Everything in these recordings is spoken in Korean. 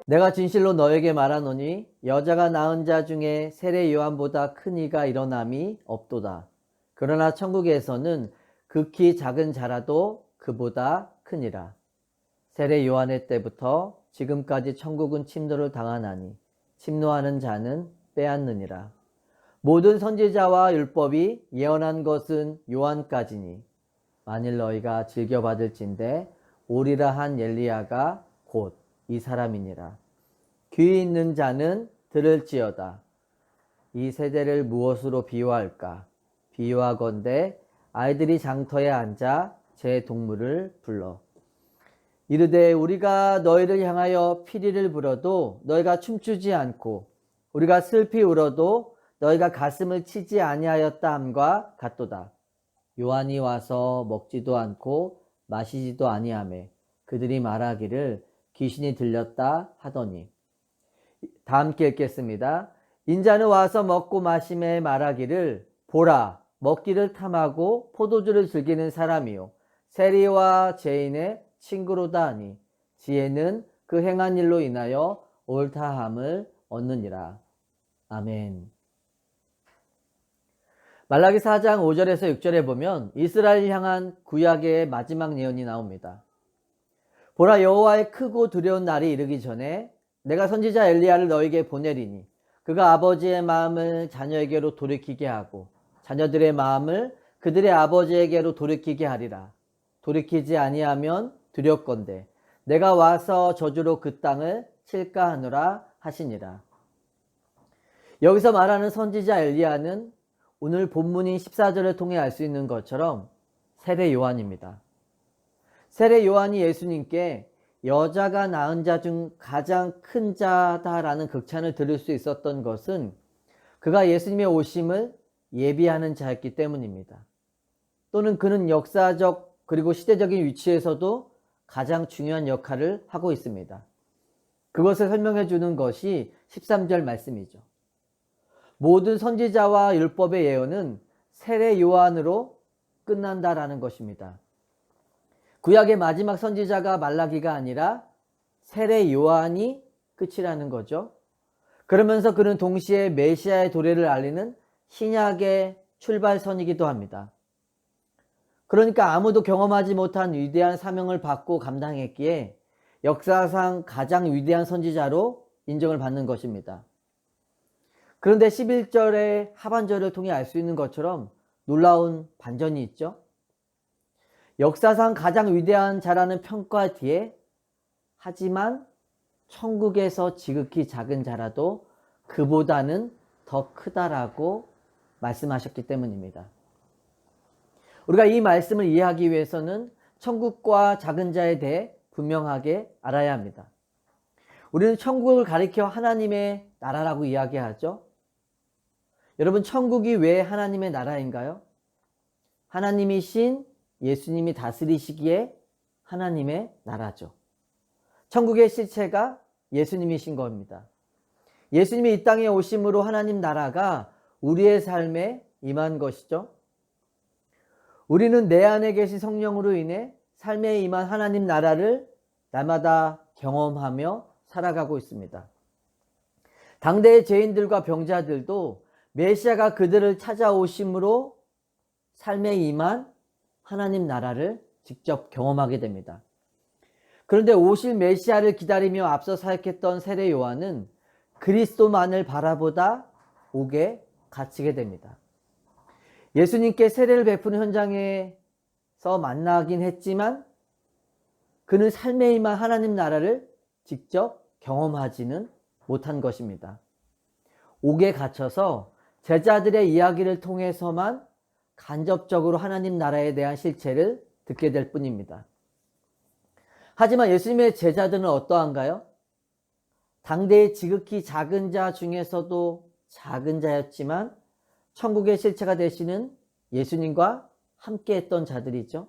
내가 진실로 너에게 말하노니 여자가 낳은 자 중에 세례 요한보다 큰 이가 일어남이 없도다. 그러나 천국에서는 극히 작은 자라도 그보다 크니라. 세례 요한의 때부터 지금까지 천국은 침노를 당하나니 침노하는 자는 빼앗느니라. 모든 선지자와 율법이 예언한 것은 요한까지니 만일 너희가 즐겨받을진대 오리라 한 엘리야가 곧 이 사람이니라. 귀 있는 자는 들을지어다. 이 세대를 무엇으로 비유할까? 비유하건대 아이들이 장터에 앉아 제 동물을 불러 이르되 우리가 너희를 향하여 피리를 불어도 너희가 춤추지 않고 우리가 슬피 울어도 너희가 가슴을 치지 아니하였다 함과 같도다. 요한이 와서 먹지도 않고 마시지도 아니하매 그들이 말하기를 귀신이 들렸다 하더니 다 함께 읽겠습니다. 인자는 와서 먹고 마심에 말하기를 보라 먹기를 탐하고 포도주를 즐기는 사람이요 세리와 죄인의 친구로다 하니 지혜는 그 행한 일로 인하여 옳다함을 얻느니라. 아멘. 말라기 4장 5절에서 6절에 보면 이스라엘 향한 구약의 마지막 예언이 나옵니다. 보라 여호와의 크고 두려운 날이 이르기 전에 내가 선지자 엘리야를 너에게 보내리니 그가 아버지의 마음을 자녀에게로 돌이키게 하고 자녀들의 마음을 그들의 아버지에게로 돌이키게 하리라. 돌이키지 아니하면 두렵건대 내가 와서 저주로 그 땅을 칠까 하노라 하시니라. 여기서 말하는 선지자 엘리야는 오늘 본문인 14절을 통해 알 수 있는 것처럼 세례 요한입니다. 세례 요한이 예수님께 여자가 낳은 자 중 가장 큰 자다라는 극찬을 들을 수 있었던 것은 그가 예수님의 오심을 예비하는 자였기 때문입니다. 또는 그는 역사적 그리고 시대적인 위치에서도 가장 중요한 역할을 하고 있습니다. 그것을 설명해 주는 것이 13절 말씀이죠. 모든 선지자와 율법의 예언은 세례 요한으로 끝난다라는 것입니다. 구약의 마지막 선지자가 말라기가 아니라 세례 요한이 끝이라는 거죠. 그러면서 그는 동시에 메시아의 도래를 알리는 신약의 출발선이기도 합니다. 그러니까 아무도 경험하지 못한 위대한 사명을 받고 감당했기에 역사상 가장 위대한 선지자로 인정을 받는 것입니다. 그런데 11절의 하반절을 통해 알 수 있는 것처럼 놀라운 반전이 있죠. 역사상 가장 위대한 자라는 평가 뒤에 하지만 천국에서 지극히 작은 자라도 그보다는 더 크다라고 말씀하셨기 때문입니다. 우리가 이 말씀을 이해하기 위해서는 천국과 작은 자에 대해 분명하게 알아야 합니다. 우리는 천국을 가리켜 하나님의 나라라고 이야기하죠. 여러분, 천국이 왜 하나님의 나라인가요? 하나님이신 예수님이 다스리시기에 하나님의 나라죠. 천국의 실체가 예수님이신 겁니다. 예수님이 이 땅에 오심으로 하나님 나라가 우리의 삶에 임한 것이죠. 우리는 내 안에 계신 성령으로 인해 삶에 임한 하나님 나라를 날마다 경험하며 살아가고 있습니다. 당대의 죄인들과 병자들도 메시아가 그들을 찾아오심으로 삶에 임한 하나님 나라를 직접 경험하게 됩니다. 그런데 오실 메시아를 기다리며 앞서 사역했던 세례 요한은 그리스도만을 바라보다 옥에 갇히게 됩니다. 예수님께 세례를 베푸는 현장에서 만나긴 했지만 그는 삶에 임한 하나님 나라를 직접 경험하지는 못한 것입니다. 옥에 갇혀서 제자들의 이야기를 통해서만 간접적으로 하나님 나라에 대한 실체를 듣게 될 뿐입니다. 하지만 예수님의 제자들은 어떠한가요? 당대의 지극히 작은 자 중에서도 작은 자였지만 천국의 실체가 되시는 예수님과 함께 했던 자들이죠.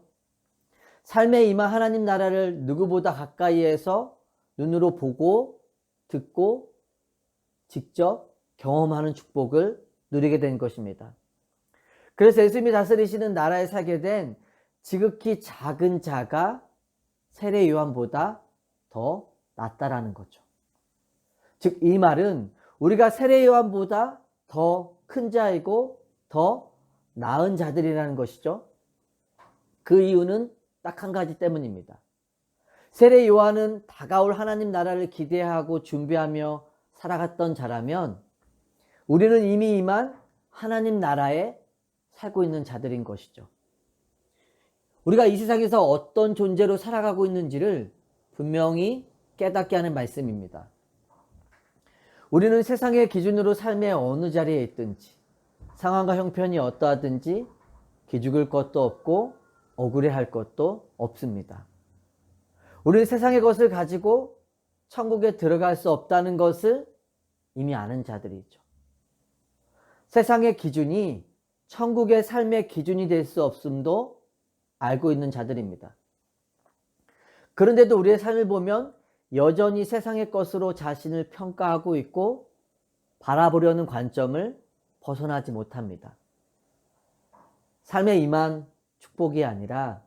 삶에 임한 하나님 나라를 누구보다 가까이에서 눈으로 보고 듣고 직접 경험하는 축복을 누리게 된 것입니다. 그래서 예수님이 다스리시는 나라에 살게 된 지극히 작은 자가 세례 요한보다 더 낫다라는 거죠. 즉 이 말은 우리가 세례 요한보다 더 큰 자이고 더 나은 자들이라는 것이죠. 그 이유는 딱 한 가지 때문입니다. 세례 요한은 다가올 하나님 나라를 기대하고 준비하며 살아갔던 자라면 우리는 이미 이만 하나님 나라에 살고 있는 자들인 것이죠. 우리가 이 세상에서 어떤 존재로 살아가고 있는지를 분명히 깨닫게 하는 말씀입니다. 우리는 세상의 기준으로 삶의 어느 자리에 있든지 상황과 형편이 어떠하든지 기죽을 것도 없고 억울해할 것도 없습니다. 우리는 세상의 것을 가지고 천국에 들어갈 수 없다는 것을 이미 아는 자들이죠. 세상의 기준이 천국의 삶의 기준이 될 수 없음도 알고 있는 자들입니다. 그런데도 우리의 삶을 보면 여전히 세상의 것으로 자신을 평가하고 있고 바라보려는 관점을 벗어나지 못합니다. 삶에 임한 축복이 아니라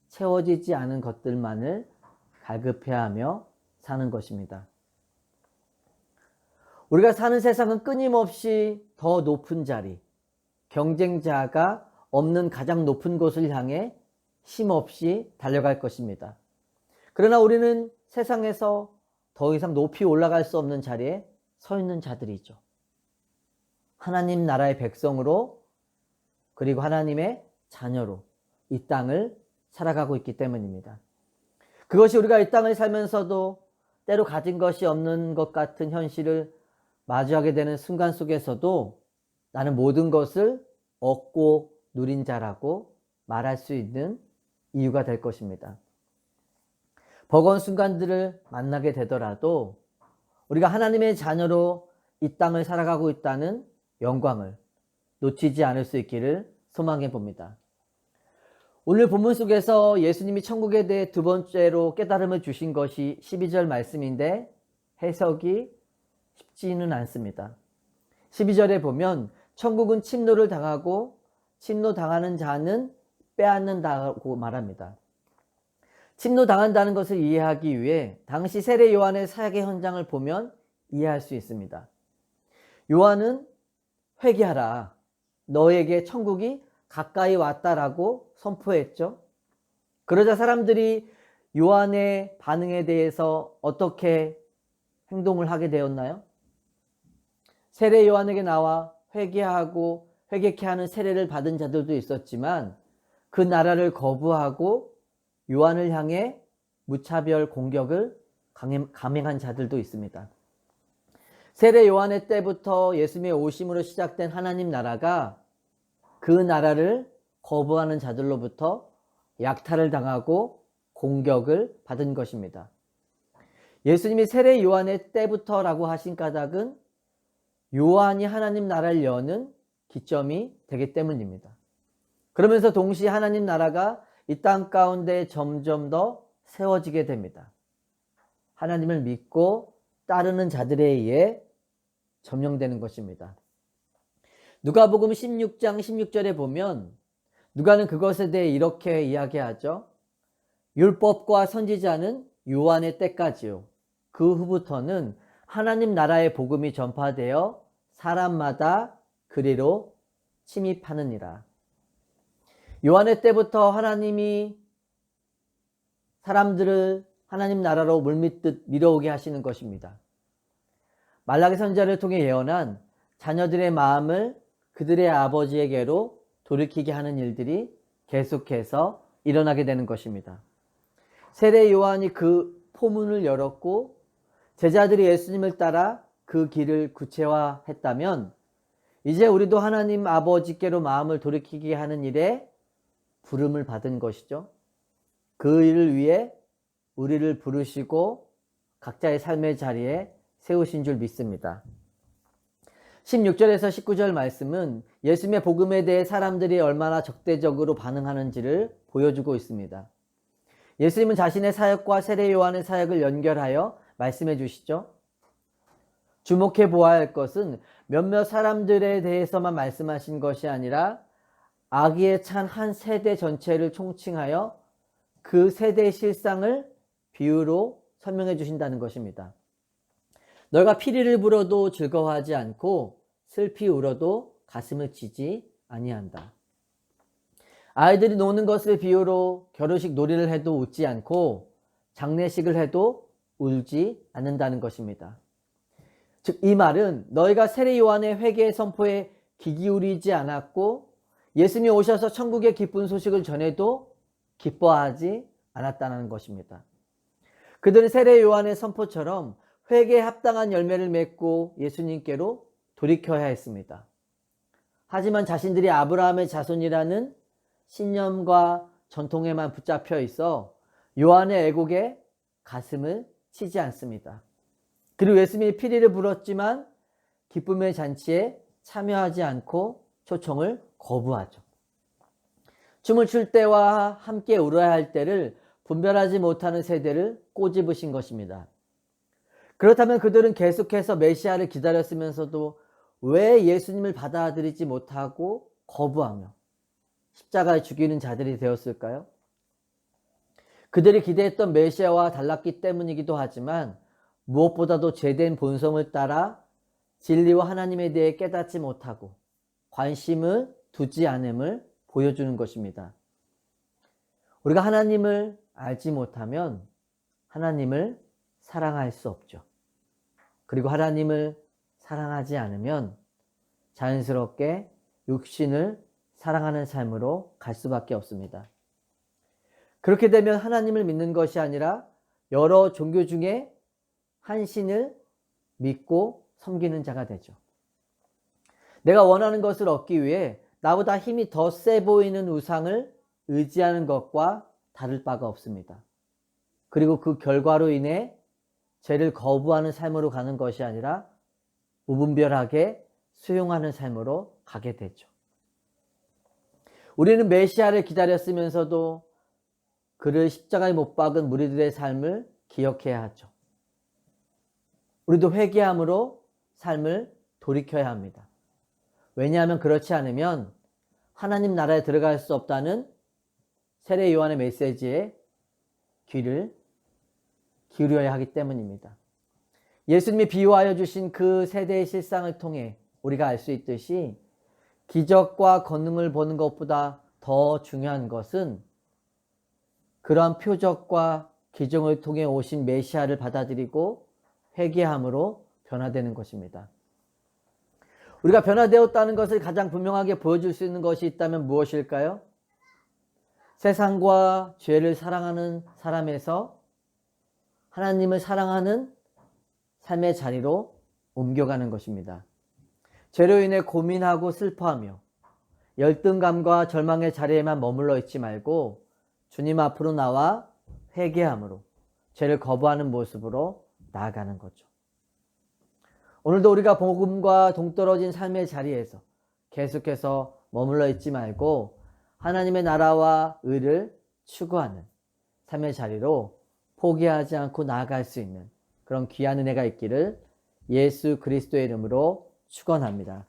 채워지지 않은 것들만을 갈급해하며 사는 것입니다. 우리가 사는 세상은 끊임없이 더 높은 자리, 경쟁자가 없는 가장 높은 곳을 향해 쉼없이 달려갈 것입니다. 그러나 우리는 세상에서 더 이상 높이 올라갈 수 없는 자리에 서 있는 자들이죠. 하나님 나라의 백성으로 그리고 하나님의 자녀로 이 땅을 살아가고 있기 때문입니다. 그것이 우리가 이 땅을 살면서도 때로 가진 것이 없는 것 같은 현실을 마주하게 되는 순간 속에서도 나는 모든 것을 얻고 누린 자라고 말할 수 있는 이유가 될 것입니다. 버거운 순간들을 만나게 되더라도 우리가 하나님의 자녀로 이 땅을 살아가고 있다는 영광을 놓치지 않을 수 있기를 소망해 봅니다. 오늘 본문 속에서 예수님이 천국에 대해 두 번째로 깨달음을 주신 것이 12절 말씀인데 해석이 쉽지는 않습니다. 12절에 보면 천국은 침노를 당하고 침노당하는 자는 빼앗는다고 말합니다. 침노당한다는 것을 이해하기 위해 당시 세례 요한의 사역의 현장을 보면 이해할 수 있습니다. 요한은 회개하라, 너에게 천국이 가까이 왔다라고 선포했죠. 그러자 사람들이 요한의 반응에 대해서 어떻게 행동을 하게 되었나요? 세례 요한에게 나와 회개하고 회개케 하는 세례를 받은 자들도 있었지만 그 나라를 거부하고 요한을 향해 무차별 공격을 감행한 자들도 있습니다. 세례 요한의 때부터 예수님의 오심으로 시작된 하나님 나라가 그 나라를 거부하는 자들로부터 약탈을 당하고 공격을 받은 것입니다. 예수님이 세례 요한의 때부터라고 하신 까닭은 요한이 하나님 나라를 여는 기점이 되기 때문입니다. 그러면서 동시에 하나님 나라가 이 땅 가운데 점점 더 세워지게 됩니다. 하나님을 믿고 따르는 자들에 의해 점령되는 것입니다. 누가복음 16장 16절에 보면 누가는 그것에 대해 이렇게 이야기하죠. 율법과 선지자는 요한의 때까지요. 그 후부터는 하나님 나라의 복음이 전파되어 사람마다 그리로 침입하느니라. 요한의 때부터 하나님이 사람들을 하나님 나라로 물밀듯 밀어오게 하시는 것입니다. 말라기 선지자를 통해 예언한 자녀들의 마음을 그들의 아버지에게로 돌이키게 하는 일들이 계속해서 일어나게 되는 것입니다. 세례 요한이 그 포문을 열었고 제자들이 예수님을 따라 그 길을 구체화했다면 이제 우리도 하나님 아버지께로 마음을 돌이키게 하는 일에 부름을 받은 것이죠. 그 일을 위해 우리를 부르시고 각자의 삶의 자리에 세우신 줄 믿습니다. 16절에서 19절 말씀은 예수님의 복음에 대해 사람들이 얼마나 적대적으로 반응하는지를 보여주고 있습니다. 예수님은 자신의 사역과 세례 요한의 사역을 연결하여 말씀해 주시죠. 주목해 보아야 할 것은 몇몇 사람들에 대해서만 말씀하신 것이 아니라 악의에 찬 한 세대 전체를 총칭하여 그 세대의 실상을 비유로 설명해 주신다는 것입니다. 너희가 피리를 불어도 즐거워하지 않고 슬피 울어도 가슴을 치지 아니한다. 아이들이 노는 것을 비유로 결혼식 놀이를 해도 웃지 않고 장례식을 해도 울지 않는다는 것입니다. 즉 이 말은 너희가 세례 요한의 회개 선포에 귀 기울이지 않았고 예수님이 오셔서 천국의 기쁜 소식을 전해도 기뻐하지 않았다는 것입니다. 그들은 세례 요한의 선포처럼 회개에 합당한 열매를 맺고 예수님께로 돌이켜야 했습니다. 하지만 자신들이 아브라함의 자손이라는 신념과 전통에만 붙잡혀 있어 요한의 애곡에 가슴을 치지 않습니다. 그리고 예수님이 피리를 불었지만 기쁨의 잔치에 참여하지 않고 초청을 거부하죠. 춤을 출 때와 함께 울어야 할 때를 분별하지 못하는 세대를 꼬집으신 것입니다. 그렇다면 그들은 계속해서 메시아를 기다렸으면서도 왜 예수님을 받아들이지 못하고 거부하며 십자가에 죽이는 자들이 되었을까요? 그들이 기대했던 메시아와 달랐기 때문이기도 하지만 무엇보다도 죄된 본성을 따라 진리와 하나님에 대해 깨닫지 못하고 관심을 두지 않음을 보여주는 것입니다. 우리가 하나님을 알지 못하면 하나님을 사랑할 수 없죠. 그리고 하나님을 사랑하지 않으면 자연스럽게 육신을 사랑하는 삶으로 갈 수밖에 없습니다. 그렇게 되면 하나님을 믿는 것이 아니라 여러 종교 중에 한 신을 믿고 섬기는 자가 되죠. 내가 원하는 것을 얻기 위해 나보다 힘이 더 세 보이는 우상을 의지하는 것과 다를 바가 없습니다. 그리고 그 결과로 인해 죄를 거부하는 삶으로 가는 것이 아니라 무분별하게 수용하는 삶으로 가게 되죠. 우리는 메시아를 기다렸으면서도 그를 십자가에 못 박은 무리들의 삶을 기억해야 하죠. 우리도 회개함으로 삶을 돌이켜야 합니다. 왜냐하면 그렇지 않으면 하나님 나라에 들어갈 수 없다는 세례 요한의 메시지에 귀를 기울여야 하기 때문입니다. 예수님이 비유하여 주신 그 세대의 실상을 통해 우리가 알 수 있듯이 기적과 권능을 보는 것보다 더 중요한 것은 그러한 표적과 기적을 통해 오신 메시아를 받아들이고 회개함으로 변화되는 것입니다. 우리가 변화되었다는 것을 가장 분명하게 보여줄 수 있는 것이 있다면 무엇일까요? 세상과 죄를 사랑하는 사람에서 하나님을 사랑하는 삶의 자리로 옮겨가는 것입니다. 죄로 인해 고민하고 슬퍼하며 열등감과 절망의 자리에만 머물러 있지 말고 주님 앞으로 나와 회개함으로 죄를 거부하는 모습으로 나아가는 거죠. 오늘도 우리가 복음과 동떨어진 삶의 자리에서 계속해서 머물러 있지 말고 하나님의 나라와 의를 추구하는 삶의 자리로 포기하지 않고 나아갈 수 있는 그런 귀한 은혜가 있기를 예수 그리스도의 이름으로 축원합니다.